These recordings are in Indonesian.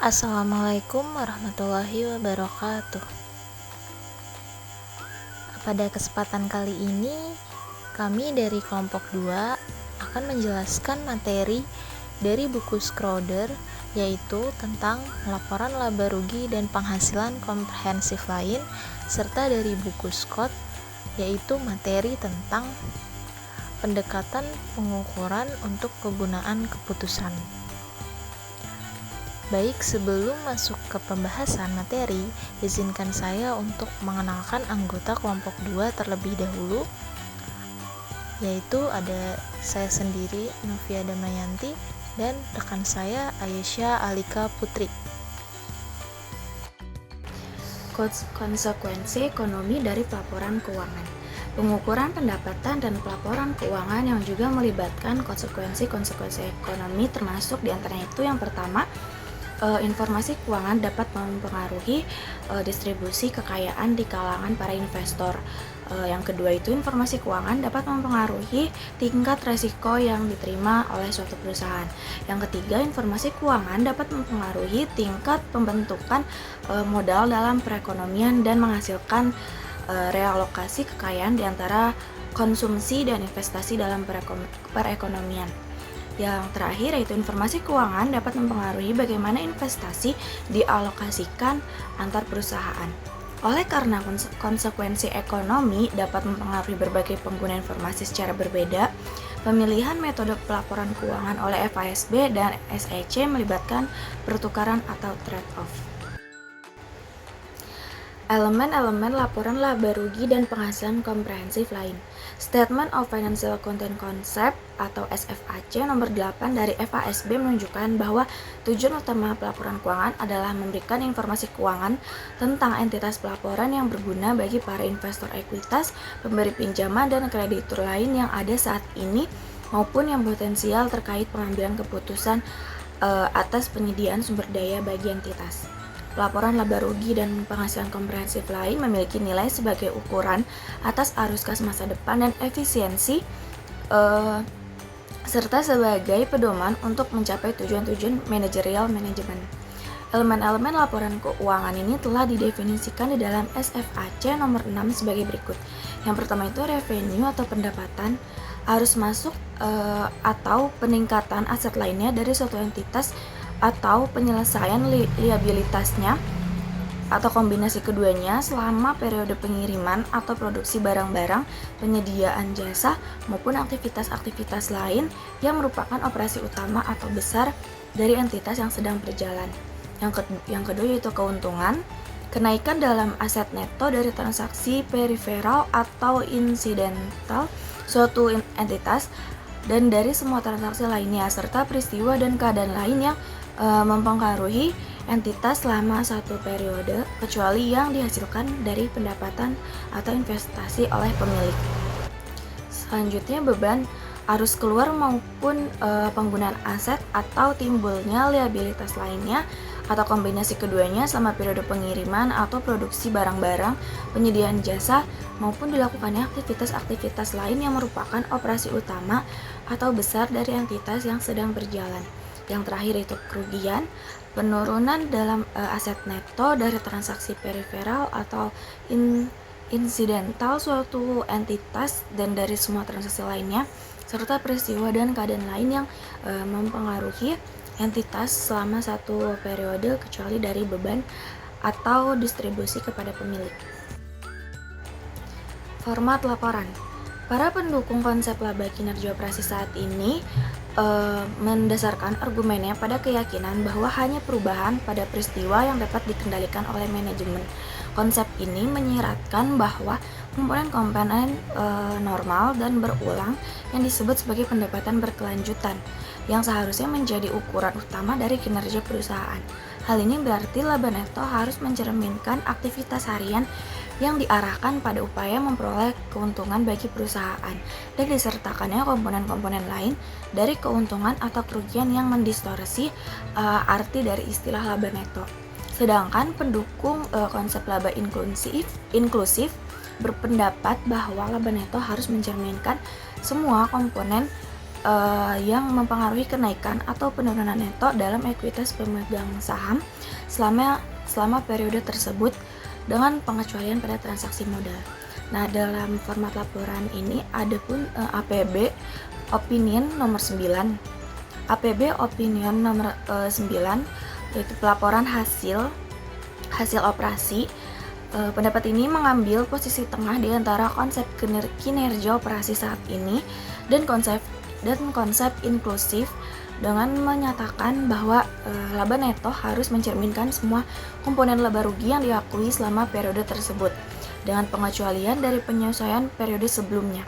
Assalamualaikum warahmatullahi wabarakatuh. Pada kesempatan kali ini, kami dari kelompok 2 akan menjelaskan materi dari buku Schroeder, yaitu tentang laporan laba rugi dan penghasilan komprehensif lain, serta dari buku Scott, yaitu materi tentang pendekatan pengukuran untuk kegunaan keputusan. Baik, sebelum masuk ke pembahasan materi, izinkan saya untuk mengenalkan anggota kelompok 2 terlebih dahulu, yaitu ada saya sendiri, Novia Damayanti, dan rekan saya, Aisyah Alika Putri. Konsekuensi ekonomi dari pelaporan keuangan. Pengukuran pendapatan dan pelaporan keuangan yang juga melibatkan konsekuensi ekonomi, termasuk diantaranya itu yang pertama, informasi keuangan dapat mempengaruhi distribusi kekayaan di kalangan para investor. Yang kedua itu, informasi keuangan dapat mempengaruhi tingkat resiko yang diterima oleh suatu perusahaan. Yang ketiga, informasi keuangan dapat mempengaruhi tingkat pembentukan modal dalam perekonomian dan menghasilkan realokasi kekayaan di antara konsumsi dan investasi dalam perekonomian. Yang terakhir yaitu informasi keuangan dapat mempengaruhi bagaimana investasi dialokasikan antar perusahaan. Oleh karena konsekuensi ekonomi dapat mempengaruhi berbagai pengguna informasi secara berbeda, pemilihan metode pelaporan keuangan oleh FASB dan SEC melibatkan pertukaran atau trade-off. Elemen-elemen laporan laba rugi dan penghasilan komprehensif lain. Statement of Financial Content Concept atau SFAC nomor 8 dari FASB menunjukkan bahwa tujuan utama pelaporan keuangan adalah memberikan informasi keuangan tentang entitas pelaporan yang berguna bagi para investor ekuitas, pemberi pinjaman, dan kreditur lain yang ada saat ini maupun yang potensial terkait pengambilan keputusan atas penyediaan sumber daya bagi entitas. Laporan laba rugi dan penghasilan komprehensif lain memiliki nilai sebagai ukuran atas arus kas masa depan dan efisiensi serta sebagai pedoman untuk mencapai tujuan-tujuan manajerial manajemen. Elemen-elemen laporan keuangan ini telah didefinisikan di dalam SFAC nomor 6 sebagai berikut. Yang pertama itu revenue atau pendapatan, arus masuk atau peningkatan aset lainnya dari suatu entitas atau penyelesaian liabilitasnya atau kombinasi keduanya selama periode pengiriman atau produksi barang-barang, penyediaan jasa, maupun aktivitas-aktivitas lain yang merupakan operasi utama atau besar dari entitas yang sedang berjalan. Yang kedua yaitu keuntungan, kenaikan dalam aset neto dari transaksi periferal atau insidental suatu entitas dan dari semua transaksi lainnya, serta peristiwa dan keadaan lain yang mempengaruhi entitas selama satu periode, kecuali yang dihasilkan dari pendapatan atau investasi oleh pemilik. Selanjutnya, beban arus keluar maupun penggunaan aset atau timbulnya liabilitas lainnya atau kombinasi keduanya selama periode pengiriman atau produksi barang-barang, penyediaan jasa, maupun dilakukannya aktivitas-aktivitas lain yang merupakan operasi utama atau besar dari entitas yang sedang berjalan. Yang terakhir itu kerugian, penurunan dalam aset neto dari transaksi periferal atau insidental suatu entitas dan dari semua transaksi lainnya, serta peristiwa dan keadaan lain yang mempengaruhi entitas selama satu periode kecuali dari beban atau distribusi kepada pemilik. Format laporan. Para pendukung konsep laba kinerja operasi saat ini mendasarkan argumennya pada keyakinan bahwa hanya perubahan pada peristiwa yang dapat dikendalikan oleh manajemen. Konsep ini menyiratkan bahwa komponen-komponen normal dan berulang yang disebut sebagai pendapatan berkelanjutan yang seharusnya menjadi ukuran utama dari kinerja perusahaan. Hal ini berarti laba neto harus mencerminkan aktivitas harian yang diarahkan pada upaya memperoleh keuntungan bagi perusahaan dan disertakannya komponen-komponen lain dari keuntungan atau kerugian yang mendistorsi arti dari istilah laba neto. Sedangkan pendukung konsep laba inklusif berpendapat bahwa laba neto harus mencerminkan semua komponen yang mempengaruhi kenaikan atau penurunan neto dalam ekuitas pemegang saham selama periode tersebut dengan pengecualian pada transaksi modal. Nah, dalam format laporan ini ada pun APB Opinion nomor 9. APB Opinion nomor 9 yaitu pelaporan hasil operasi. Pendapat ini mengambil posisi tengah di antara konsep kinerja operasi saat ini dan konsep inklusif dengan menyatakan bahwa laba neto harus mencerminkan semua komponen laba rugi yang diakui selama periode tersebut dengan pengecualian dari penyesuaian periode sebelumnya.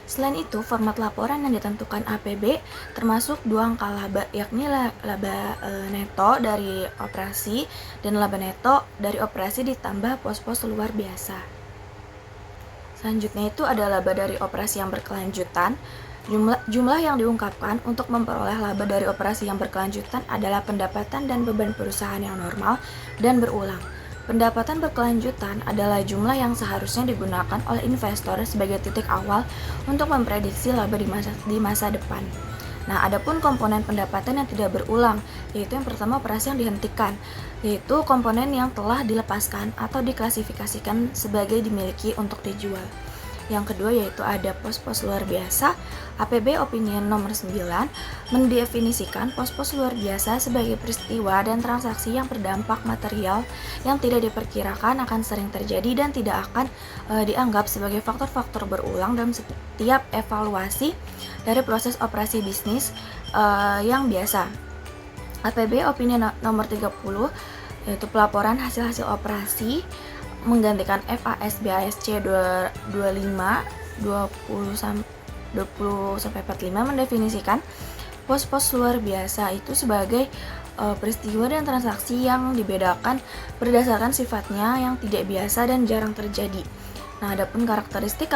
Selain itu, format laporan yang ditentukan APB termasuk dua angka laba, yakni laba neto dari operasi dan laba neto dari operasi ditambah pos-pos luar biasa. Selanjutnya itu ada laba dari operasi yang berkelanjutan. Jumlah yang diungkapkan untuk memperoleh laba dari operasi yang berkelanjutan adalah pendapatan dan beban perusahaan yang normal dan berulang. Pendapatan berkelanjutan adalah jumlah yang seharusnya digunakan oleh investor sebagai titik awal untuk memprediksi laba di masa depan. Nah, adapun komponen pendapatan yang tidak berulang, yaitu yang pertama operasi yang dihentikan, yaitu komponen yang telah dilepaskan atau diklasifikasikan sebagai dimiliki untuk dijual. Yang kedua yaitu ada pos-pos luar biasa. APB Opinion nomor 9 mendefinisikan pos-pos luar biasa sebagai peristiwa dan transaksi yang berdampak material yang tidak diperkirakan akan sering terjadi dan tidak akan dianggap sebagai faktor-faktor berulang dalam setiap evaluasi dari proses operasi bisnis yang biasa. APB Opinion nomor 30 yaitu pelaporan hasil-hasil operasi menggantikan FAS BASC 25 20-45 mendefinisikan pos-pos luar biasa itu sebagai peristiwa dan transaksi yang dibedakan berdasarkan sifatnya yang tidak biasa dan jarang terjadi. Nah, adapun karakteristik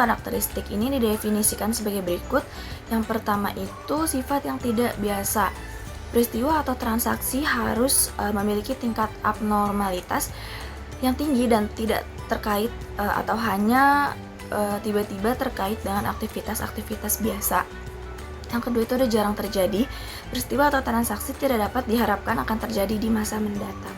ini didefinisikan sebagai berikut. Yang pertama itu sifat yang tidak biasa. Peristiwa atau transaksi harus memiliki tingkat abnormalitas yang tinggi dan tidak terkait atau hanya tiba-tiba terkait dengan aktivitas-aktivitas biasa. Yang kedua itu ada jarang terjadi. Peristiwa atau transaksi tidak dapat diharapkan akan terjadi di masa mendatang.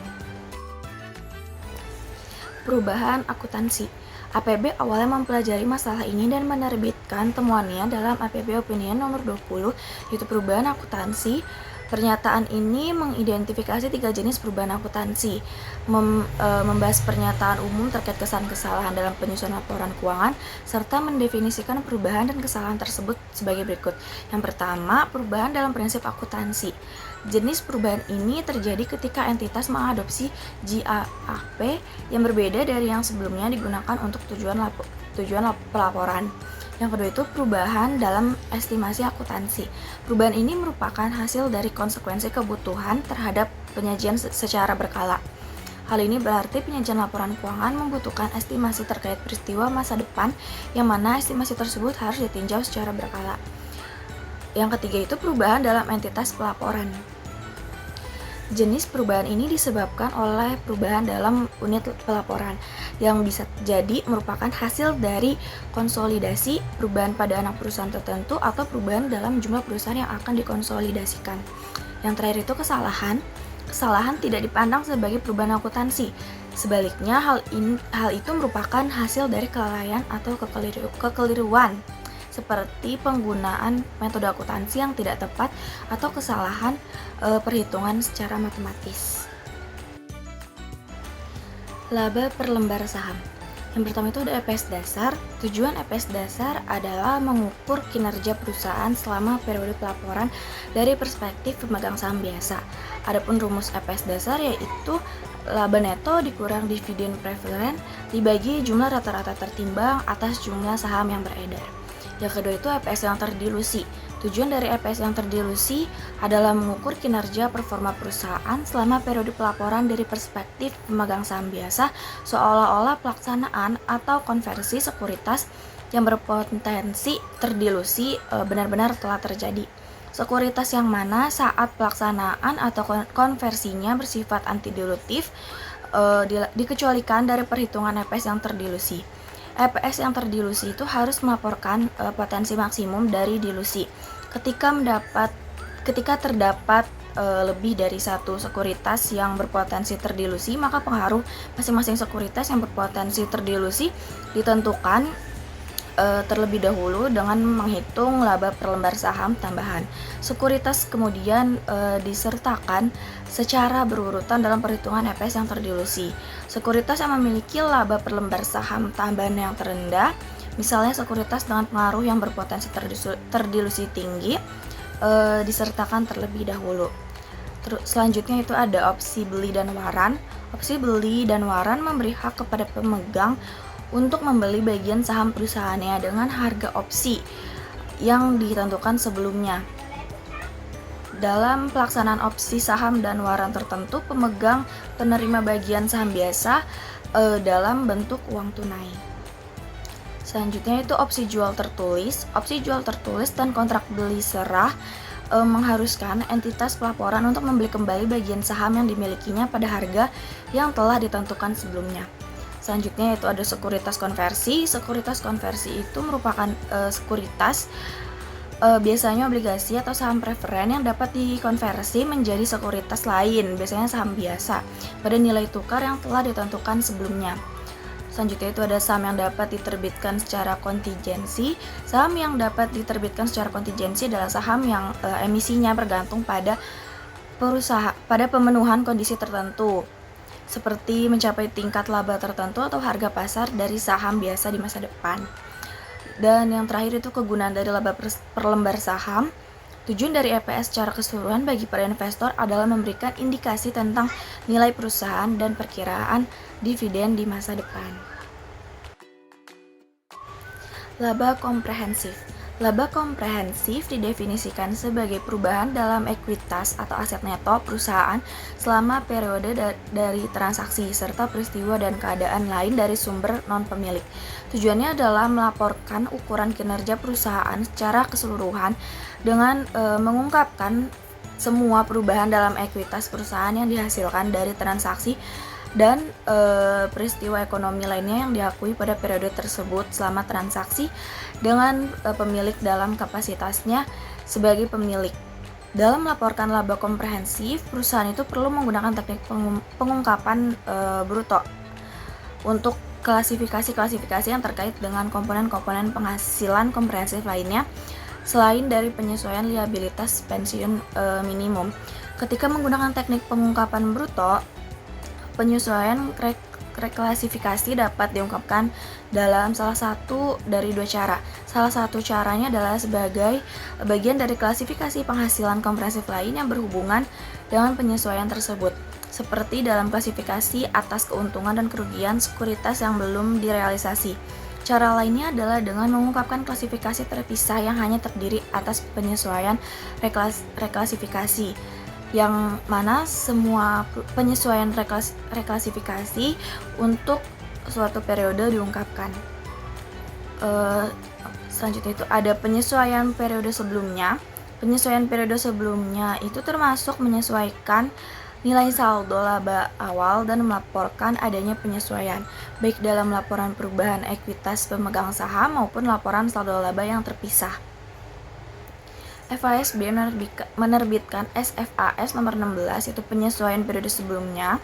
Perubahan akuntansi. APB awalnya mempelajari masalah ini dan menerbitkan temuannya dalam APB Opinion nomor 20 yaitu perubahan akuntansi. Pernyataan ini mengidentifikasi 3 jenis perubahan akuntansi, membahas pernyataan umum terkait kesalahan-kesalahan dalam penyusunan laporan keuangan, serta mendefinisikan perubahan dan kesalahan tersebut sebagai berikut. Yang pertama, perubahan dalam prinsip akuntansi. Jenis perubahan ini terjadi ketika entitas mengadopsi GAAP yang berbeda dari yang sebelumnya digunakan untuk tujuan pelaporan. Yang kedua itu perubahan dalam estimasi akuntansi. Perubahan ini merupakan hasil dari konsekuensi kebutuhan terhadap penyajian secara berkala. Hal ini berarti penyajian laporan keuangan membutuhkan estimasi terkait peristiwa masa depan yang mana estimasi tersebut harus ditinjau secara berkala. Yang ketiga itu perubahan dalam entitas pelaporan. Jenis perubahan ini disebabkan oleh perubahan dalam unit pelaporan yang bisa jadi merupakan hasil dari konsolidasi, perubahan pada anak perusahaan tertentu, atau perubahan dalam jumlah perusahaan yang akan dikonsolidasikan. Yang terakhir itu kesalahan. Kesalahan tidak dipandang sebagai perubahan akuntansi. Sebaliknya, hal itu merupakan hasil dari kelalaian atau kekeliruan seperti penggunaan metode akuntansi yang tidak tepat atau kesalahan perhitungan secara matematis. Laba per lembar saham. Yang pertama itu ada EPS dasar. Tujuan EPS dasar adalah mengukur kinerja perusahaan selama periode pelaporan dari perspektif pemegang saham biasa. Adapun rumus EPS dasar yaitu laba neto dikurang dividen preferen dibagi jumlah rata-rata tertimbang atas jumlah saham yang beredar. Yang kedua itu EPS yang terdilusi. Tujuan dari EPS yang terdilusi adalah mengukur kinerja performa perusahaan selama periode pelaporan dari perspektif pemegang saham biasa, seolah-olah pelaksanaan atau konversi sekuritas yang berpotensi terdilusi benar-benar telah terjadi. Sekuritas yang mana saat pelaksanaan atau konversinya bersifat antidilutif dikecualikan dari perhitungan EPS yang terdilusi. EPS yang terdilusi itu harus melaporkan potensi maksimum dari dilusi. Ketika terdapat lebih dari satu sekuritas yang berpotensi terdilusi, maka pengaruh masing-masing sekuritas yang berpotensi terdilusi ditentukan terlebih dahulu dengan menghitung laba per lembar saham tambahan. Sekuritas kemudian disertakan secara berurutan dalam perhitungan EPS yang terdilusi. Sekuritas yang memiliki laba per lembar saham tambahan yang terendah, misalnya sekuritas dengan pengaruh yang berpotensi terdilusi tinggi, disertakan terlebih dahulu. Selanjutnya itu ada opsi beli dan waran. Opsi beli dan waran memberi hak kepada pemegang untuk membeli bagian saham perusahaannya dengan harga opsi yang ditentukan sebelumnya. Dalam pelaksanaan opsi saham dan waran tertentu, pemegang penerima bagian saham biasa dalam bentuk uang tunai. Selanjutnya itu opsi jual tertulis. Opsi jual tertulis dan kontrak beli serah mengharuskan entitas pelaporan untuk membeli kembali bagian saham yang dimilikinya pada harga yang telah ditentukan sebelumnya. Selanjutnya itu ada sekuritas konversi. Sekuritas konversi itu merupakan sekuritas biasanya obligasi atau saham preferen yang dapat dikonversi menjadi sekuritas lain, biasanya saham biasa, pada nilai tukar yang telah ditentukan sebelumnya. Selanjutnya itu ada saham yang dapat diterbitkan secara kontingensi. Saham yang dapat diterbitkan secara kontingensi adalah saham yang emisinya bergantung pada pemenuhan kondisi tertentu, seperti mencapai tingkat laba tertentu atau harga pasar dari saham biasa di masa depan. Dan yang terakhir itu kegunaan dari laba per lembar saham. Tujuan dari EPS secara keseluruhan bagi para investor adalah memberikan indikasi tentang nilai perusahaan dan perkiraan dividen di masa depan. Laba komprehensif. Laba komprehensif didefinisikan sebagai perubahan dalam ekuitas atau aset neto perusahaan selama periode dari transaksi serta peristiwa dan keadaan lain dari sumber non-pemilik. Tujuannya adalah melaporkan ukuran kinerja perusahaan secara keseluruhan dengan mengungkapkan semua perubahan dalam ekuitas perusahaan yang dihasilkan dari transaksi dan peristiwa ekonomi lainnya yang diakui pada periode tersebut selama transaksi dengan pemilik dalam kapasitasnya sebagai pemilik. Dalam melaporkan laba komprehensif, perusahaan itu perlu menggunakan teknik pengungkapan bruto untuk klasifikasi-klasifikasi yang terkait dengan komponen-komponen penghasilan komprehensif lainnya selain dari penyesuaian liabilitas pensiun minimum. Ketika menggunakan teknik pengungkapan bruto, penyesuaian reklasifikasi dapat diungkapkan dalam salah satu dari dua cara. Salah satu caranya adalah sebagai bagian dari klasifikasi penghasilan komprehensif lain yang berhubungan dengan penyesuaian tersebut, seperti dalam klasifikasi atas keuntungan dan kerugian sekuritas yang belum direalisasi. Cara lainnya adalah dengan mengungkapkan klasifikasi terpisah yang hanya terdiri atas penyesuaian reklasifikasi, yang mana semua penyesuaian reklasifikasi untuk suatu periode diungkapkan. Selanjutnya itu ada penyesuaian periode sebelumnya. Penyesuaian periode sebelumnya itu termasuk menyesuaikan nilai saldo laba awal dan melaporkan adanya penyesuaian, baik dalam laporan perubahan ekuitas pemegang saham maupun laporan saldo laba yang terpisah. FASB menerbitkan SFAS nomor 16, itu penyesuaian periode sebelumnya,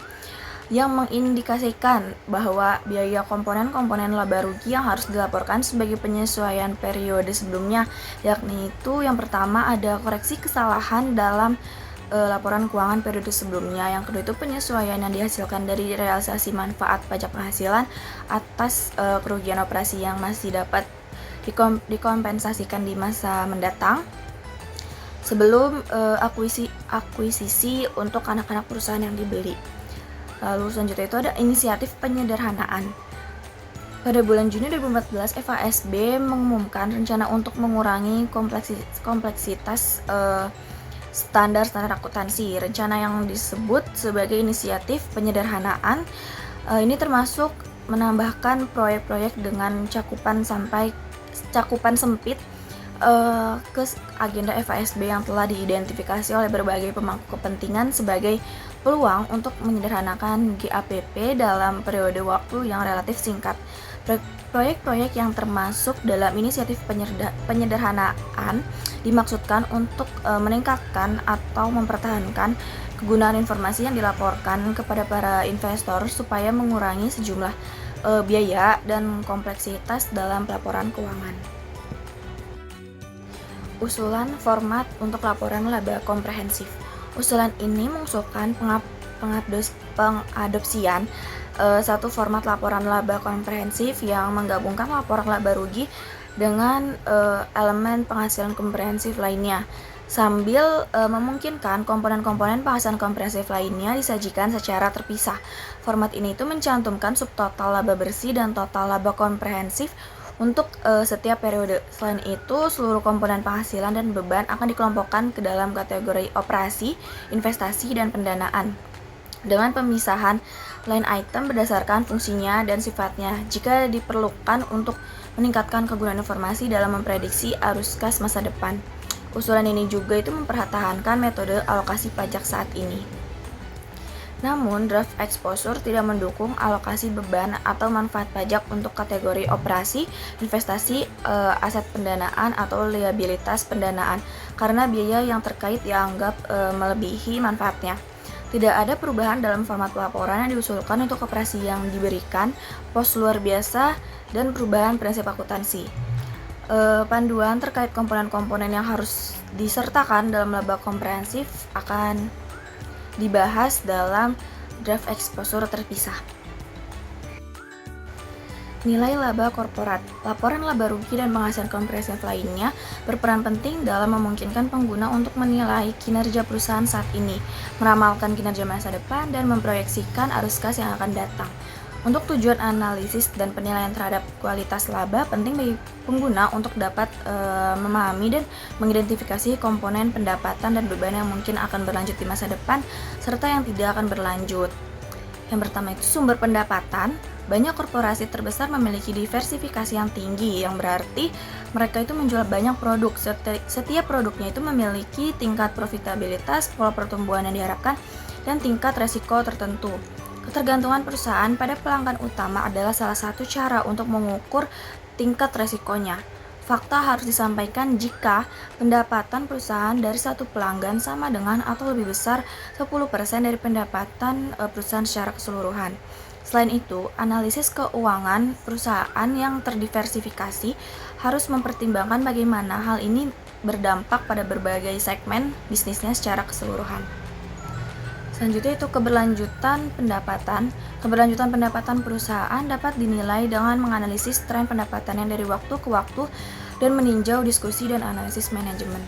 yang mengindikasikan bahwa biaya komponen-komponen laba rugi yang harus dilaporkan sebagai penyesuaian periode sebelumnya, yakni itu yang pertama ada koreksi kesalahan dalam laporan keuangan periode sebelumnya, yang kedua itu penyesuaian yang dihasilkan dari realisasi manfaat pajak penghasilan atas kerugian operasi yang masih dapat dikompensasikan di masa mendatang sebelum akuisisi untuk anak-anak perusahaan yang dibeli. Lalu selanjutnya itu ada inisiatif penyederhanaan. Pada bulan Juni 2014, FASB mengumumkan rencana untuk mengurangi kompleksitas standar akuntansi. Rencana yang disebut sebagai inisiatif penyederhanaan ini termasuk menambahkan proyek-proyek dengan cakupan sempit ke agenda FASB yang telah diidentifikasi oleh berbagai pemangku kepentingan sebagai peluang untuk menyederhanakan GAPP dalam periode waktu yang relatif singkat. Proyek-proyek yang termasuk dalam inisiatif penyederhanaan dimaksudkan untuk meningkatkan atau mempertahankan kegunaan informasi yang dilaporkan kepada para investor supaya mengurangi sejumlah biaya dan kompleksitas dalam pelaporan keuangan. Usulan format untuk laporan laba komprehensif. Usulan ini mengusulkan pengadopsian satu format laporan laba komprehensif yang menggabungkan laporan laba rugi dengan elemen penghasilan komprehensif lainnya, sambil memungkinkan komponen-komponen penghasilan komprehensif lainnya disajikan secara terpisah. Format ini itu mencantumkan subtotal laba bersih dan total laba komprehensif untuk setiap periode. Selain itu, seluruh komponen penghasilan dan beban akan dikelompokkan ke dalam kategori operasi, investasi, dan pendanaan dengan pemisahan line item berdasarkan fungsinya dan sifatnya jika diperlukan untuk meningkatkan kegunaan informasi dalam memprediksi arus kas masa depan. Usulan ini juga itu mempertahankan metode alokasi pajak saat ini. Namun, draft exposure tidak mendukung alokasi beban atau manfaat pajak untuk kategori operasi, investasi, aset pendanaan, atau liabilitas pendanaan karena biaya yang terkait dianggap melebihi manfaatnya. Tidak ada perubahan dalam format laporan yang diusulkan untuk operasi yang diberikan, pos luar biasa, dan perubahan prinsip akuntansi. Panduan terkait komponen-komponen yang harus disertakan dalam laba komprehensif akan dibahas dalam draft exposure terpisah. Nilai laba korporat. Laporan laba rugi dan penghasilan komprehensif lainnya berperan penting dalam memungkinkan pengguna untuk menilai kinerja perusahaan saat ini, meramalkan kinerja masa depan, dan memproyeksikan arus kas yang akan datang. Untuk tujuan analisis dan penilaian terhadap kualitas laba, penting bagi pengguna untuk dapat memahami dan mengidentifikasi komponen pendapatan dan beban yang mungkin akan berlanjut di masa depan, serta yang tidak akan berlanjut. Yang pertama itu sumber pendapatan. Banyak korporasi terbesar memiliki diversifikasi yang tinggi, yang berarti mereka itu menjual banyak produk. Setiap produknya itu memiliki tingkat profitabilitas, pola pertumbuhan yang diharapkan, dan tingkat resiko tertentu. Ketergantungan perusahaan pada pelanggan utama adalah salah satu cara untuk mengukur tingkat resikonya. Fakta harus disampaikan jika pendapatan perusahaan dari satu pelanggan sama dengan atau lebih besar 10% dari pendapatan perusahaan secara keseluruhan. Selain itu, analisis keuangan perusahaan yang terdiversifikasi harus mempertimbangkan bagaimana hal ini berdampak pada berbagai segmen bisnisnya secara keseluruhan. Selanjutnya itu keberlanjutan pendapatan. Keberlanjutan pendapatan perusahaan dapat dinilai dengan menganalisis tren pendapatan yang dari waktu ke waktu dan meninjau diskusi dan analisis manajemen.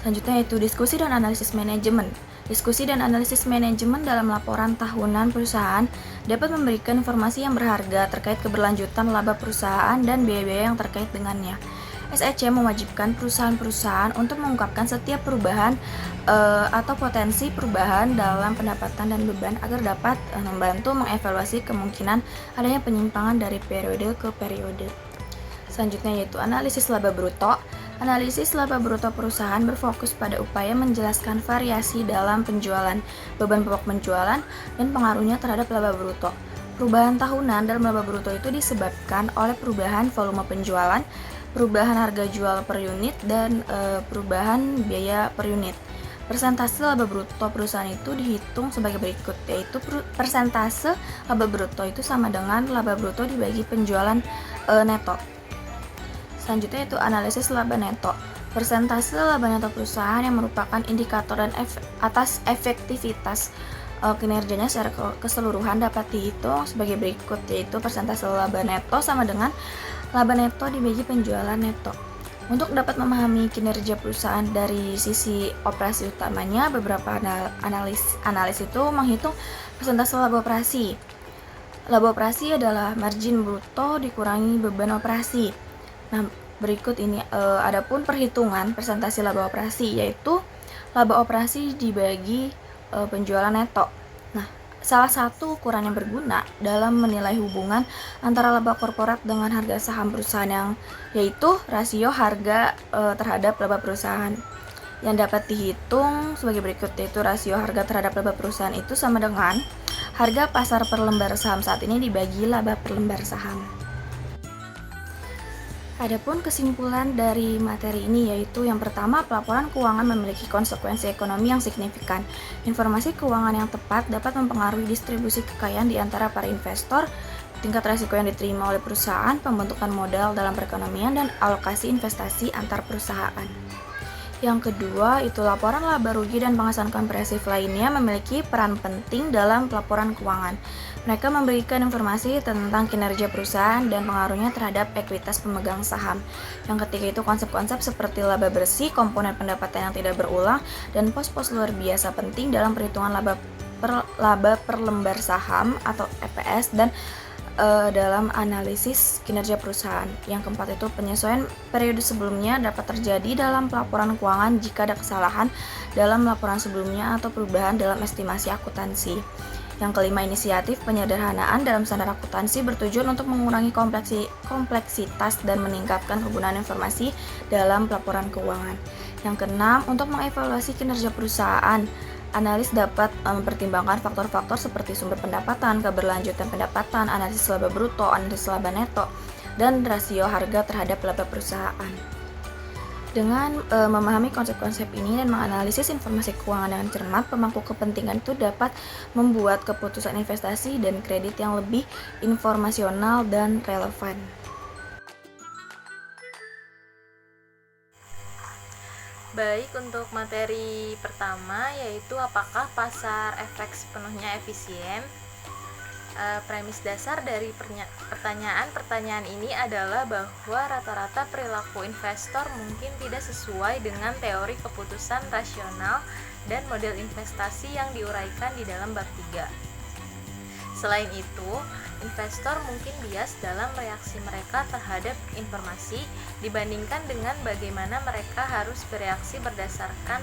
Selanjutnya itu diskusi dan analisis manajemen. Diskusi dan analisis manajemen dalam laporan tahunan perusahaan dapat memberikan informasi yang berharga terkait keberlanjutan laba perusahaan dan biaya-biaya yang terkait dengannya. SEC mewajibkan perusahaan-perusahaan untuk mengungkapkan setiap perubahan atau potensi perubahan dalam pendapatan dan beban agar dapat membantu mengevaluasi kemungkinan adanya penyimpangan dari periode ke periode. Selanjutnya yaitu analisis laba bruto. Analisis laba bruto perusahaan berfokus pada upaya menjelaskan variasi dalam penjualan, beban pokok penjualan, dan pengaruhnya terhadap laba bruto. Perubahan tahunan dalam laba bruto itu disebabkan oleh perubahan volume penjualan, perubahan harga jual per unit, dan perubahan biaya per unit. Persentase laba bruto perusahaan itu dihitung sebagai berikut, yaitu persentase laba bruto itu sama dengan laba bruto dibagi penjualan neto. Selanjutnya itu analisis laba neto. Persentase laba neto perusahaan yang merupakan indikator dan atas efektivitas kinerjanya secara keseluruhan dapat dihitung sebagai berikut, yaitu persentase laba neto sama dengan laba neto dibagi penjualan neto. Untuk dapat memahami kinerja perusahaan dari sisi operasi utamanya, beberapa analis itu menghitung persentase laba operasi. Laba operasi adalah margin bruto dikurangi beban operasi. Nah, berikut ini adapun perhitungan persentase laba operasi, yaitu laba operasi dibagi penjualan neto. Nah, salah satu ukuran yang berguna dalam menilai hubungan antara laba korporat dengan harga saham perusahaan yaitu rasio harga terhadap laba perusahaan yang dapat dihitung sebagai berikut, yaitu rasio harga terhadap laba perusahaan itu sama dengan harga pasar per lembar saham saat ini dibagi laba per lembar saham. Adapun kesimpulan dari materi ini yaitu yang pertama, pelaporan keuangan memiliki konsekuensi ekonomi yang signifikan. Informasi keuangan yang tepat dapat mempengaruhi distribusi kekayaan di antara para investor, tingkat risiko yang diterima oleh perusahaan, pembentukan modal dalam perekonomian, dan alokasi investasi antar perusahaan. Yang kedua, itu laporan laba rugi dan penghasilan kompresif lainnya memiliki peran penting dalam pelaporan keuangan. Mereka memberikan informasi tentang kinerja perusahaan dan pengaruhnya terhadap ekuitas pemegang saham. Yang ketiga itu konsep-konsep seperti laba bersih, komponen pendapatan yang tidak berulang, dan pos-pos luar biasa penting dalam perhitungan laba per lembar saham atau EPS dan dalam analisis kinerja perusahaan. Yang keempat itu penyesuaian periode sebelumnya dapat terjadi dalam pelaporan keuangan jika ada kesalahan dalam laporan sebelumnya atau perubahan dalam estimasi akuntansi. Yang kelima, inisiatif penyederhanaan dalam standar akuntansi bertujuan untuk mengurangi kompleksitas dan meningkatkan kegunaan informasi dalam pelaporan keuangan. Yang keenam, untuk mengevaluasi kinerja perusahaan, analis dapat mempertimbangkan faktor-faktor seperti sumber pendapatan, keberlanjutan pendapatan, analisis laba bruto, analisis laba neto, dan rasio harga terhadap laba perusahaan. Dengan memahami konsep-konsep ini dan menganalisis informasi keuangan dengan cermat, pemangku kepentingan itu dapat membuat keputusan investasi dan kredit yang lebih informasional dan relevan. Baik, untuk materi pertama yaitu apakah pasar efek sepenuhnya efisien. Premis dasar dari pertanyaan ini adalah bahwa rata-rata perilaku investor mungkin tidak sesuai dengan teori keputusan rasional dan model investasi yang diuraikan di dalam bab 3. Selain itu, investor mungkin bias dalam reaksi mereka terhadap informasi dibandingkan dengan bagaimana mereka harus bereaksi berdasarkan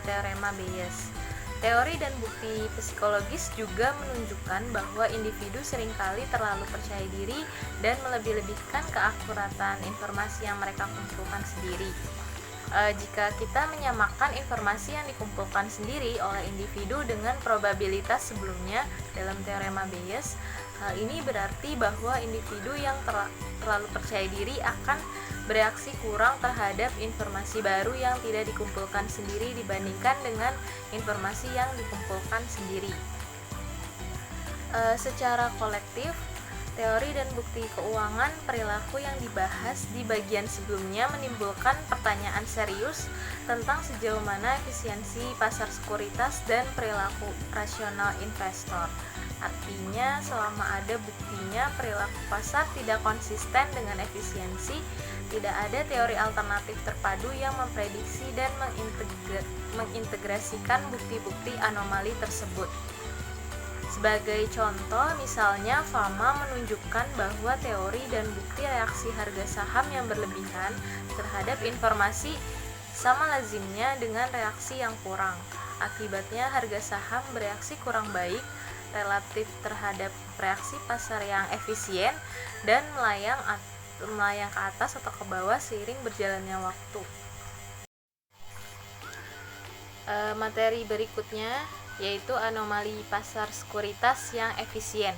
teorema Bayes. Teori dan bukti psikologis juga menunjukkan bahwa individu seringkali terlalu percaya diri dan melebih-lebihkan keakuratan informasi yang mereka kumpulkan sendiri. Jika kita menyamakan informasi yang dikumpulkan sendiri oleh individu dengan probabilitas sebelumnya dalam teorema Bayes, hal ini berarti bahwa individu yang terlalu percaya diri akan bereaksi kurang terhadap informasi baru yang tidak dikumpulkan sendiri dibandingkan dengan informasi yang dikumpulkan sendiri. Secara kolektif, teori dan bukti keuangan perilaku yang dibahas di bagian sebelumnya menimbulkan pertanyaan serius tentang sejauh mana efisiensi pasar sekuritas dan perilaku rasional investor. Artinya, selama ada buktinya perilaku pasar tidak konsisten dengan efisiensi, tidak ada teori alternatif terpadu yang memprediksi dan mengintegrasikan bukti-bukti anomali tersebut. Sebagai contoh, misalnya Fama menunjukkan bahwa teori dan bukti reaksi harga saham yang berlebihan terhadap informasi sama lazimnya dengan reaksi yang kurang. Akibatnya harga saham bereaksi kurang baik relatif terhadap reaksi pasar yang efisien dan melayang ke atas atau ke bawah seiring berjalannya waktu. Materi berikutnya yaitu anomali pasar sekuritas yang efisien.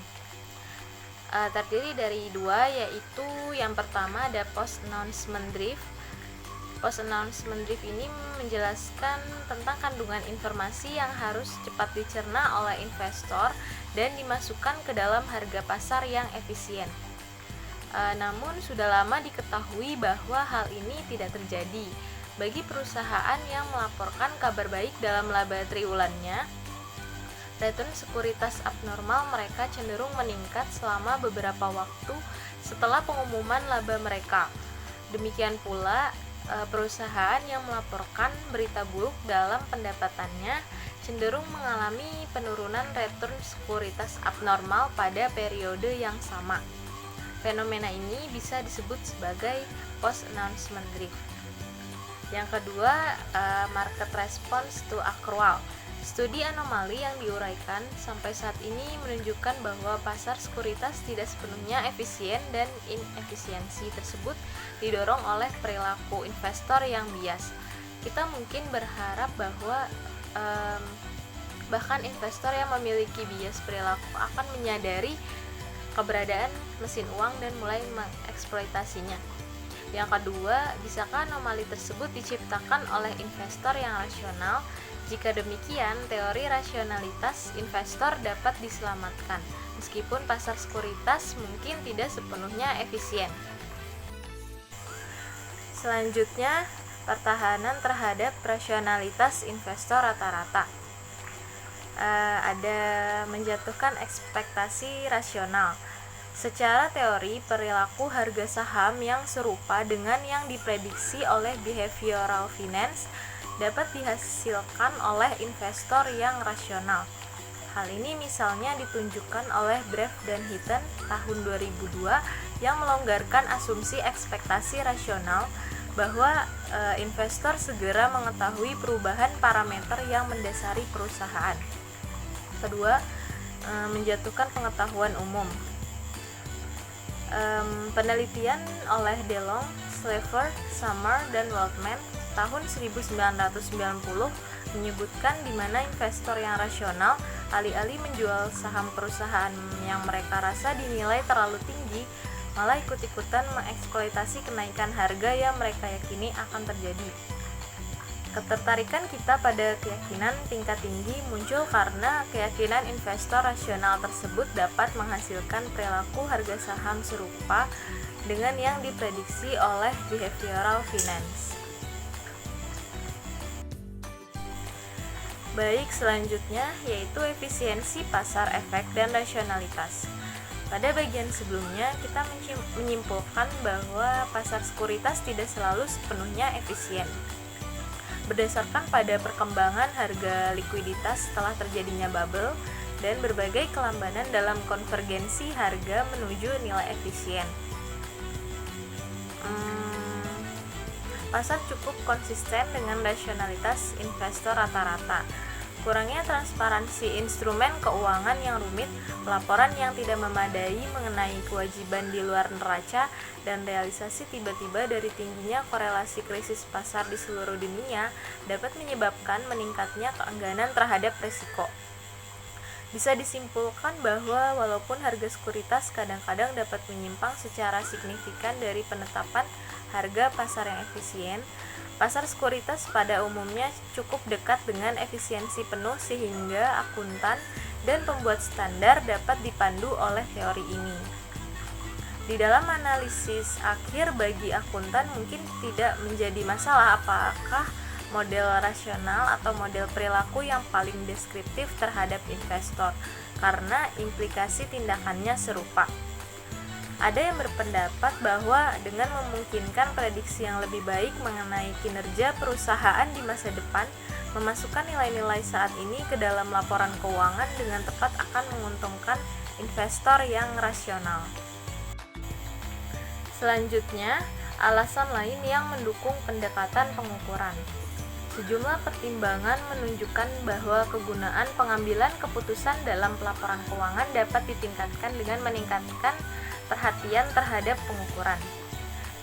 Terdiri dari dua, yaitu yang pertama ada post announcement drift. Post announcement drift ini menjelaskan tentang kandungan informasi yang harus cepat dicerna oleh investor dan dimasukkan ke dalam harga pasar yang efisien. Namun sudah lama diketahui bahwa hal ini tidak terjadi. Bagi perusahaan yang melaporkan kabar baik dalam laba triwulannya, return sekuritas abnormal mereka cenderung meningkat selama beberapa waktu setelah pengumuman laba mereka. Demikian pula, perusahaan yang melaporkan berita buruk dalam pendapatannya cenderung mengalami penurunan return sekuritas abnormal pada periode yang sama. Fenomena ini bisa disebut sebagai post-announcement drift. Yang kedua, market response to accrual. Studi anomali yang diuraikan sampai saat ini menunjukkan bahwa pasar sekuritas tidak sepenuhnya efisien dan inefisiensi tersebut didorong oleh perilaku investor yang bias. Kita mungkin berharap bahwa bahkan investor yang memiliki bias perilaku akan menyadari keberadaan mesin uang dan mulai mengeksploitasinya. Yang kedua, bisakah anomali tersebut diciptakan oleh investor yang rasional? Jika demikian, teori rasionalitas investor dapat diselamatkan, meskipun pasar sekuritas mungkin tidak sepenuhnya efisien. Selanjutnya, pertahanan terhadap rasionalitas investor rata-rata. Ada menjatuhkan ekspektasi rasional. Secara teori, perilaku harga saham yang serupa dengan yang diprediksi oleh behavioral finance dapat dihasilkan oleh investor yang rasional. Hal ini misalnya ditunjukkan oleh Brave dan Hinton tahun 2002 yang melonggarkan asumsi ekspektasi rasional bahwa investor segera mengetahui perubahan parameter yang mendasari perusahaan. Kedua, menjatuhkan pengetahuan umum. Penelitian oleh DeLong, Slaver, Summer, dan Waldman tahun 1990 menyebutkan di mana investor yang rasional alih-alih menjual saham perusahaan yang mereka rasa dinilai terlalu tinggi, malah ikut-ikutan mengeksploitasi kenaikan harga yang mereka yakini akan terjadi. Ketertarikan kita pada keyakinan tingkat tinggi muncul karena keyakinan investor rasional tersebut dapat menghasilkan perilaku harga saham serupa dengan yang diprediksi oleh behavioral finance. Baik, selanjutnya yaitu efisiensi pasar efek dan rasionalitas. Pada bagian sebelumnya, kita menyimpulkan bahwa pasar sekuritas tidak selalu sepenuhnya efisien. Berdasarkan pada perkembangan harga likuiditas setelah terjadinya bubble dan berbagai kelambanan dalam konvergensi harga menuju nilai efisien. Pasar cukup konsisten dengan rasionalitas investor rata-rata. Kurangnya transparansi instrumen keuangan yang rumit, pelaporan yang tidak memadai mengenai kewajiban di luar neraca, dan realisasi tiba-tiba dari tingginya korelasi krisis pasar di seluruh dunia dapat menyebabkan meningkatnya keengganan terhadap risiko. Bisa disimpulkan bahwa walaupun harga sekuritas kadang-kadang dapat menyimpang secara signifikan dari penetapan harga pasar yang efisien, pasar sekuritas pada umumnya cukup dekat dengan efisiensi penuh sehingga akuntan dan pembuat standar dapat dipandu oleh teori ini. Di dalam analisis akhir bagi akuntan mungkin tidak menjadi masalah apakah model rasional atau model perilaku yang paling deskriptif terhadap investor, karena implikasi tindakannya serupa. Ada yang berpendapat bahwa dengan memungkinkan prediksi yang lebih baik mengenai kinerja perusahaan di masa depan, memasukkan nilai-nilai saat ini ke dalam laporan keuangan dengan tepat akan menguntungkan investor yang rasional. Selanjutnya, alasan lain yang mendukung pendekatan pengukuran. Sejumlah pertimbangan menunjukkan bahwa kegunaan pengambilan keputusan dalam pelaporan keuangan dapat ditingkatkan dengan meningkatkan perhatian terhadap pengukuran.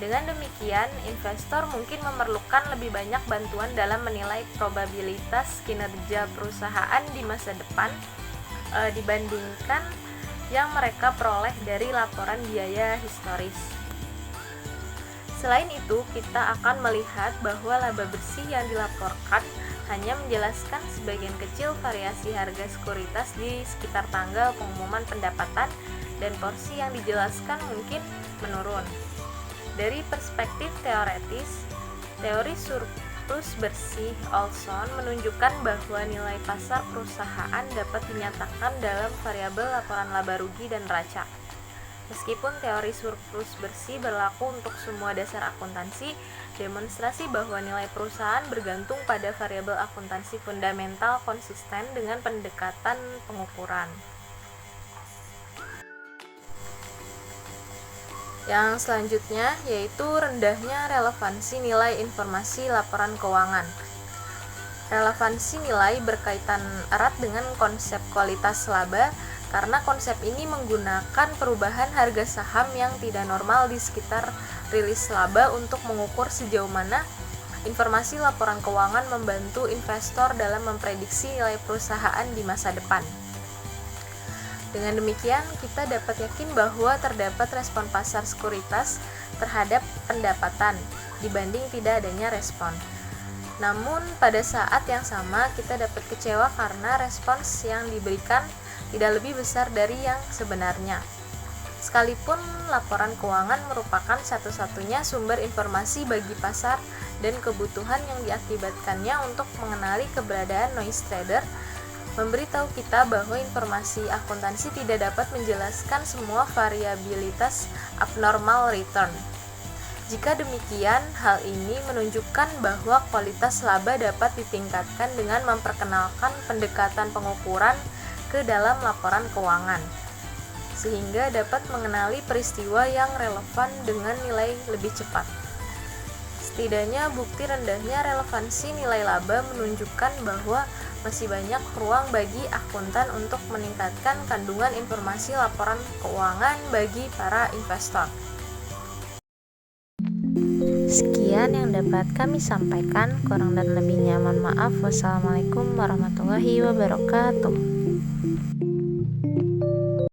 Dengan demikian, investor mungkin memerlukan lebih banyak bantuan dalam menilai probabilitas kinerja perusahaan di masa depan dibandingkan yang mereka peroleh dari laporan biaya historis. Selain itu, kita akan melihat bahwa laba bersih yang dilaporkan hanya menjelaskan sebagian kecil variasi harga sekuritas di sekitar tanggal pengumuman pendapatan, dan porsi yang dijelaskan mungkin menurun. Dari perspektif teoretis, teori surplus bersih Olson menunjukkan bahwa nilai pasar perusahaan dapat dinyatakan dalam variabel laporan laba rugi dan neraca. Meskipun teori surplus bersih berlaku untuk semua dasar akuntansi, demonstrasi bahwa nilai perusahaan bergantung pada variabel akuntansi fundamental konsisten dengan pendekatan pengukuran. Yang selanjutnya yaitu rendahnya relevansi nilai informasi laporan keuangan. Relevansi nilai berkaitan erat dengan konsep kualitas laba karena konsep ini menggunakan perubahan harga saham yang tidak normal di sekitar rilis laba untuk mengukur sejauh mana informasi laporan keuangan membantu investor dalam memprediksi nilai perusahaan di masa depan. Dengan demikian, kita dapat yakin bahwa terdapat respon pasar sekuritas terhadap pendapatan dibanding tidak adanya respon. Namun pada saat yang sama kita dapat kecewa karena respons yang diberikan tidak lebih besar dari yang sebenarnya. Sekalipun laporan keuangan merupakan satu-satunya sumber informasi bagi pasar dan kebutuhan yang diakibatkannya untuk mengenali keberadaan noise trader, memberitahu kita bahwa informasi akuntansi tidak dapat menjelaskan semua variabilitas abnormal return. Jika demikian, hal ini menunjukkan bahwa kualitas laba dapat ditingkatkan dengan memperkenalkan pendekatan pengukuran ke dalam laporan keuangan, sehingga dapat mengenali peristiwa yang relevan dengan nilai lebih cepat. Setidaknya bukti rendahnya relevansi nilai laba menunjukkan bahwa masih banyak ruang bagi akuntan untuk meningkatkan kandungan informasi laporan keuangan bagi para investor. Sekian yang dapat kami sampaikan, kurang dan lebihnya mohon maaf. Wassalamualaikum warahmatullahi wabarakatuh.